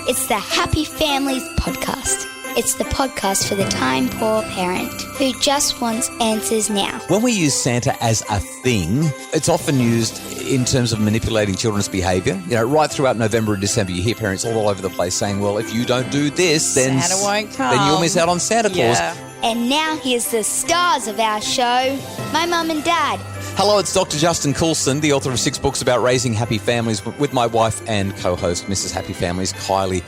It's the Happy Families Podcast. It's the podcast for the time-poor parent who just wants answers now. When we use Santa as a thing, it's often used in terms of manipulating children's behaviour. You know, right throughout November and December, you hear parents all over the place saying, well, if you don't do this, then Santa won't come. Then you'll miss out on Santa Claus. Yeah. And now here's the stars of our show, my mum and dad. Hello, it's Dr. Justin Coulson, the author of 6 books about raising happy families, with my wife and co-host, Mrs. Happy Families, Kylie.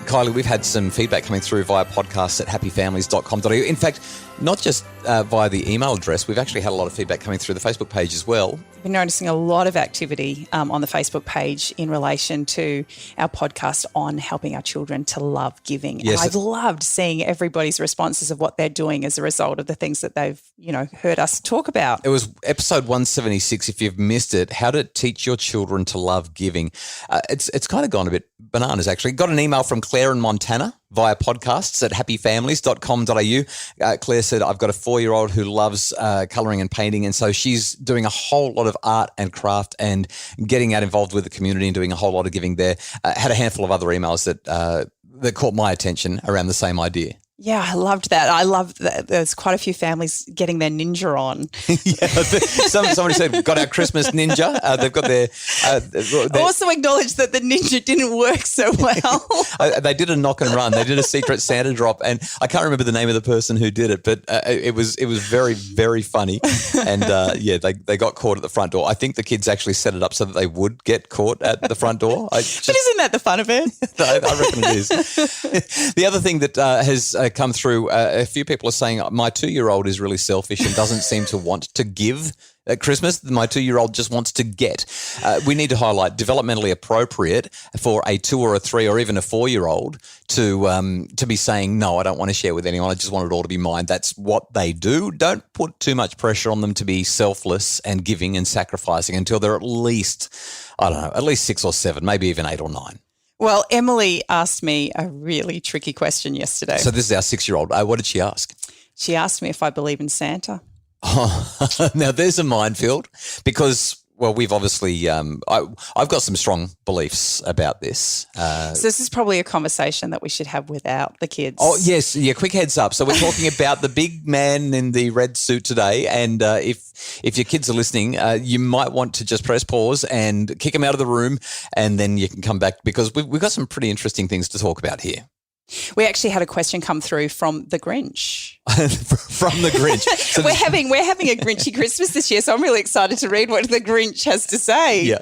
Kylie, we've had some feedback coming through via podcasts at happyfamilies.com.au. In fact, not just via the email address, we've actually had a lot of feedback coming through the Facebook page as well. I've been noticing a lot of activity on the Facebook page in relation to our podcast on helping our children to love giving. Yes. And I've loved seeing everybody's responses of what they're doing as a result of the things that they've, heard us talk about. It was episode 176. If you've missed it, how to teach your children to love giving. It's kind of gone a bit bananas, actually. Got an email from Claire in Montana via podcasts at happyfamilies.com.au. Claire said, I've got a 4-year-old who loves colouring and painting, and so she's doing a whole lot of art and craft and getting out involved with the community and doing a whole lot of giving there. Had a handful of other emails that caught my attention around the same idea. Yeah, I loved that. I loved that there's quite a few families getting their ninja on. Yeah, somebody said, got our Christmas ninja. They've got their also acknowledged that the ninja didn't work so well. They did a knock and run. They did a secret Santa drop, and I can't remember the name of the person who did it, but it was very, very funny. And they got caught at the front door. I think the kids actually set it up so that they would get caught at the front door. But isn't that the fun of it? I reckon it is. The other thing that has come through, a few people are saying my 2-year-old is really selfish and doesn't seem to want to give at Christmas. My 2-year-old just wants to get. We need to highlight developmentally appropriate for a 2 or a 3 or even a 4-year-old to be saying, no, I don't want to share with anyone. I just want it all to be mine. That's what they do. Don't put too much pressure on them to be selfless and giving and sacrificing until they're at least 6 or 7, maybe even 8 or 9. Well, Emily asked me a really tricky question yesterday. So this is our 6-year-old. What did she ask? She asked me if I believe in Santa. Oh, now there's a minefield because, well, we've obviously I've got some strong beliefs about this. So this is probably a conversation that we should have without the kids. Oh, yes. Yeah, quick heads up. So we're talking about the big man in the red suit today, and if your kids are listening, you might want to just press pause and kick them out of the room, and then you can come back because we've got some pretty interesting things to talk about here. We actually had a question come through from the Grinch. From the Grinch. So we're having a Grinchy Christmas this year, so I'm really excited to read what the Grinch has to say. Yeah.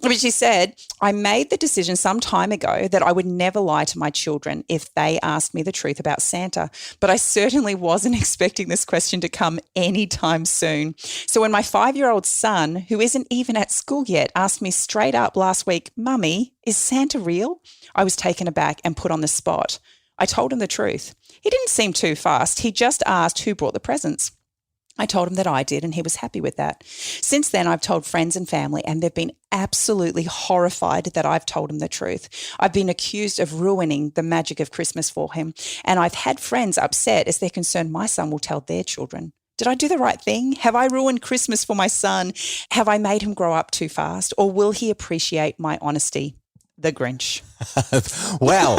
But she said, I made the decision some time ago that I would never lie to my children if they asked me the truth about Santa, but I certainly wasn't expecting this question to come anytime soon. So when my 5-year-old son, who isn't even at school yet, asked me straight up last week, Mummy, is Santa real? I was taken aback and put on the spot. I told him the truth. He didn't seem too fast. He just asked who brought the presents. I told him that I did, and he was happy with that. Since then, I've told friends and family, and they've been absolutely horrified that I've told him the truth. I've been accused of ruining the magic of Christmas for him, and I've had friends upset as they're concerned my son will tell their children. Did I do the right thing? Have I ruined Christmas for my son? Have I made him grow up too fast? Or will he appreciate my honesty? The Grinch. Wow.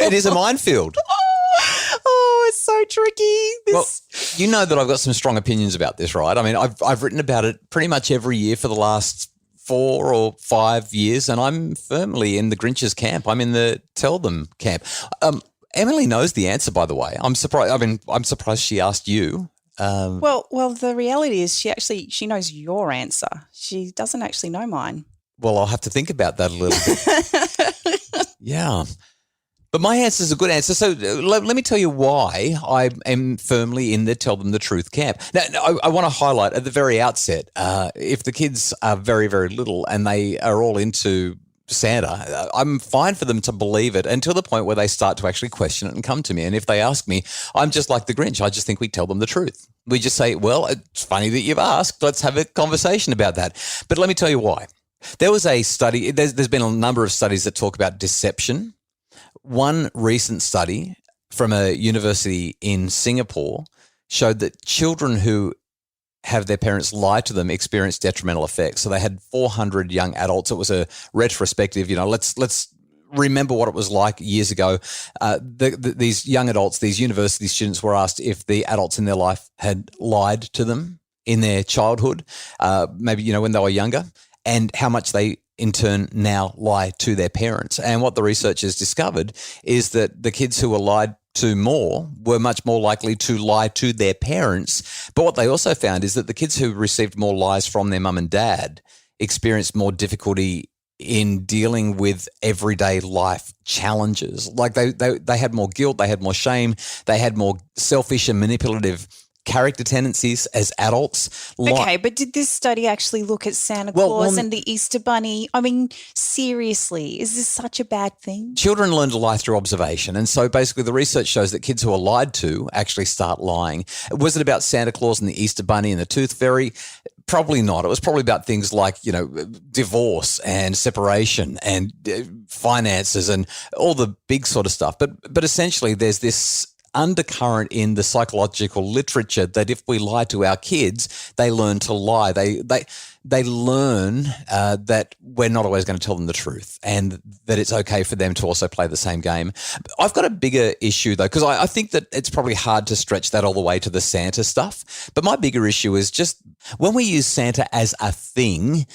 It is a minefield. Oh, it's so tricky. Well, you know that I've got some strong opinions about this, right? I mean, I've written about it pretty much every year for the last 4 or 5 years, and I'm firmly in the Grinch's camp. I'm in the tell them camp. Emily knows the answer, by the way. I'm surprised. I mean, I'm surprised she asked you. Well, the reality is she knows your answer. She doesn't actually know mine. Well, I'll have to think about that a little bit. Yeah. But my answer is a good answer. So let me tell you why I am firmly in the tell them the truth camp. Now, I want to highlight at the very outset, if the kids are very, very little and they are all into Santa, I'm fine for them to believe it until the point where they start to actually question it and come to me. And if they ask me, I'm just like the Grinch. I just think we tell them the truth. We just say, well, it's funny that you've asked. Let's have a conversation about that. But let me tell you why. There was a study, there's been a number of studies that talk about deception. One recent study from a university in Singapore showed that children who have their parents lie to them experience detrimental effects. So they had 400 young adults. It was a retrospective, let's remember what it was like years ago. These young adults, these university students were asked if the adults in their life had lied to them in their childhood, maybe, when they were younger, and how much they in turn now lie to their parents. And what the researchers discovered is that the kids who were lied to more were much more likely to lie to their parents. But what they also found is that the kids who received more lies from their mum and dad experienced more difficulty in dealing with everyday life challenges. Like they had more guilt, they had more shame, they had more selfish and manipulative character tendencies as adults. Okay, but did this study actually look at Santa Claus and the Easter Bunny? I mean, seriously, is this such a bad thing? Children learn to lie through observation. And so basically the research shows that kids who are lied to actually start lying. Was it about Santa Claus and the Easter Bunny and the Tooth Fairy? Probably not. It was probably about things like, divorce and separation and finances and all the big sort of stuff. But essentially there's this undercurrent in the psychological literature that if we lie to our kids, they learn to lie. They learn that we're not always going to tell them the truth and that it's okay for them to also play the same game. I've got a bigger issue, though, because I think that it's probably hard to stretch that all the way to the Santa stuff. But my bigger issue is just when we use Santa as a thing,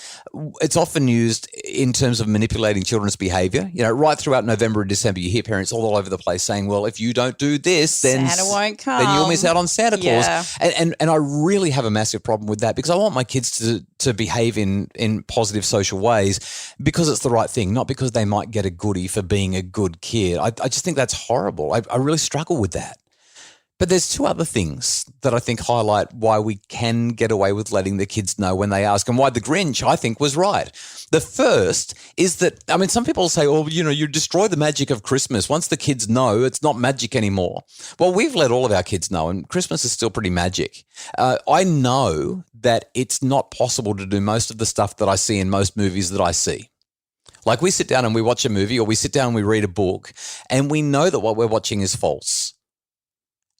it's often used in terms of manipulating children's behavior. Right throughout November and December, you hear parents all over the place saying, well, if you don't do this, then Santa won't come. Then you'll miss out on Santa Claus. Yeah. And I really have a massive problem with that because I want my kids to behave in positive social ways because it's the right thing, not because they might get a goodie for being a good kid. I just think that's horrible. I really struggle with that. But there's two other things that I think highlight why we can get away with letting the kids know when they ask and why the Grinch, I think, was right. The first is that, some people say, you destroy the magic of Christmas. Once the kids know, it's not magic anymore. Well, we've let all of our kids know and Christmas is still pretty magic. I know that it's not possible to do most of the stuff that I see in most movies that I see. Like we sit down and we watch a movie or we sit down and we read a book and we know that what we're watching is false.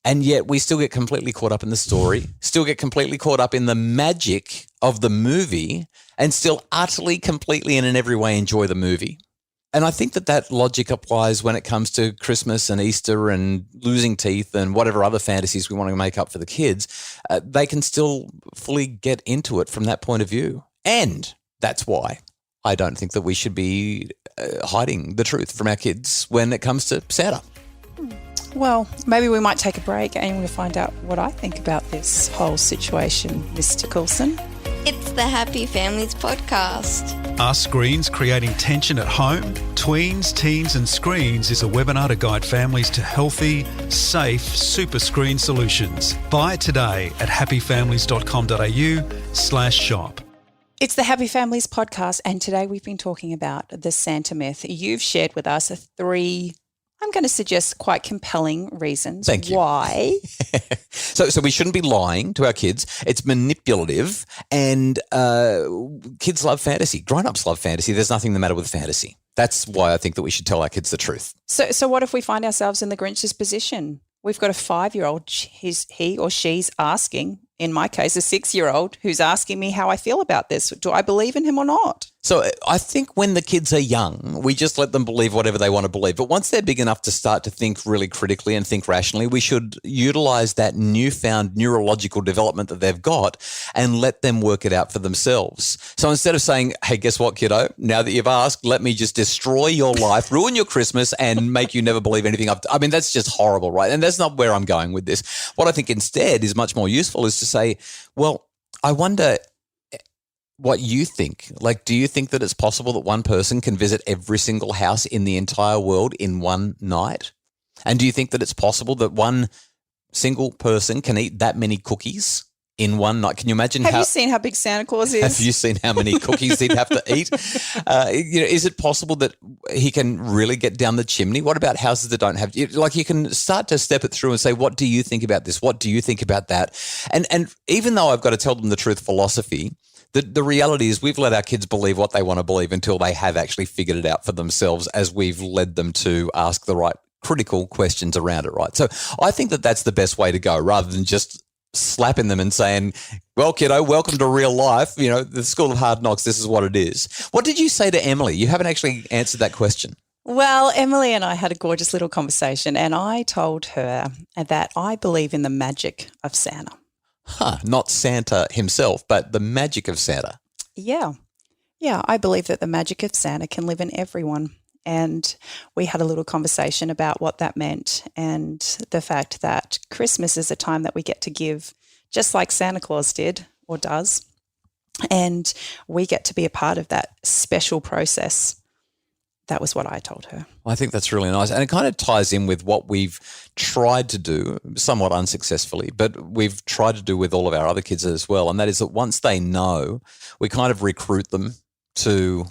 And yet we still get completely caught up in the story, still get completely caught up in the magic of the movie and still utterly, completely and in every way enjoy the movie. And I think that logic applies when it comes to Christmas and Easter and losing teeth and whatever other fantasies we want to make up for the kids. They can still fully get into it from that point of view. And that's why I don't think that we should be hiding the truth from our kids when it comes to Santa. Well, maybe we might take a break and we'll find out what I think about this whole situation, Mr. Coulson. It's the Happy Families Podcast. Are screens creating tension at home? Tweens, Teens and Screens is a webinar to guide families to healthy, safe super screen solutions. Buy it today at happyfamilies.com.au/shop. It's the Happy Families Podcast, and today we've been talking about the Santa myth. You've shared with us three, I'm going to suggest, quite compelling reasons. Thank you. Why. So we shouldn't be lying to our kids. It's manipulative, and kids love fantasy. Grown-ups love fantasy. There's nothing the matter with fantasy. That's why I think that we should tell our kids the truth. So what if we find ourselves in the Grinch's position? We've got a 5-year-old, he or she's asking, in my case, a 6-year-old who's asking me how I feel about this. Do I believe in him or not? So I think when the kids are young, we just let them believe whatever they want to believe. But once they're big enough to start to think really critically and think rationally, we should utilize that newfound neurological development that they've got and let them work it out for themselves. So instead of saying, hey, guess what, kiddo? Now that you've asked, let me just destroy your life, ruin your Christmas and make you never believe anything. That's just horrible, right? And that's not where I'm going with this. What I think instead is much more useful is to say, well, I wonder what you think. Like, do you think that it's possible that one person can visit every single house in the entire world in one night? And do you think that it's possible that one single person can eat that many cookies in one night? Can you imagine Have you seen how big Santa Claus is? Have you seen how many cookies he'd have to eat? Is it possible that he can really get down the chimney? What about houses that don't have? Like, you can start to step it through and say, what do you think about this? What do you think about that? And even though I've got to tell them the truth philosophy, the reality is we've let our kids believe what they want to believe until they have actually figured it out for themselves as we've led them to ask the right critical questions around it, right? So I think that that's the best way to go rather than just slapping them and saying, well, kiddo, welcome to real life. The School of Hard Knocks, this is what it is. What did you say to Emily? You haven't actually answered that question. Well, Emily and I had a gorgeous little conversation, and I told her that I believe in the magic of Santa. Not Santa himself, but the magic of Santa. Yeah. Yeah, I believe that the magic of Santa can live in everyone. And we had a little conversation about what that meant and the fact that Christmas is a time that we get to give just like Santa Claus did or does. And we get to be a part of that special process. That was what I told her. I think that's really nice. And it kind of ties in with what we've tried to do, somewhat unsuccessfully, but we've tried to do with all of our other kids as well. And that is that once they know, we kind of recruit them to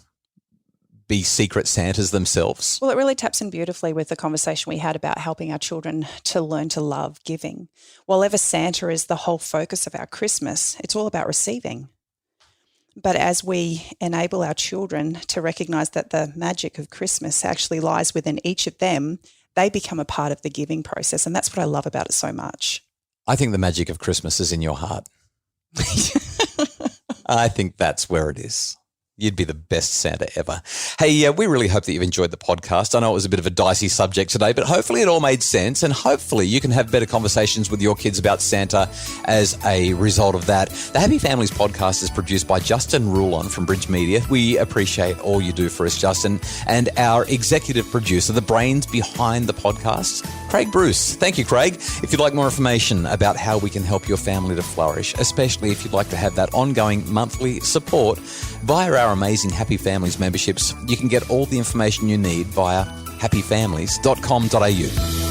be secret Santas themselves. Well, it really taps in beautifully with the conversation we had about helping our children to learn to love giving. While ever Santa is the whole focus of our Christmas, it's all about receiving. But as we enable our children to recognise that the magic of Christmas actually lies within each of them, they become a part of the giving process. And that's what I love about it so much. I think the magic of Christmas is in your heart. I think that's where it is. You'd be the best Santa ever. Hey, we really hope that you've enjoyed the podcast. I know it was a bit of a dicey subject today, but hopefully it all made sense, and hopefully you can have better conversations with your kids about Santa as a result of that. The Happy Families podcast is produced by Justin Rulon from Bridge Media. We appreciate all you do for us, Justin, and our executive producer, the brains behind the podcast, Craig Bruce. Thank you, Craig. If you'd like more information about how we can help your family to flourish, especially if you'd like to have that ongoing monthly support via our amazing Happy Families memberships, you can get all the information you need via happyfamilies.com.au.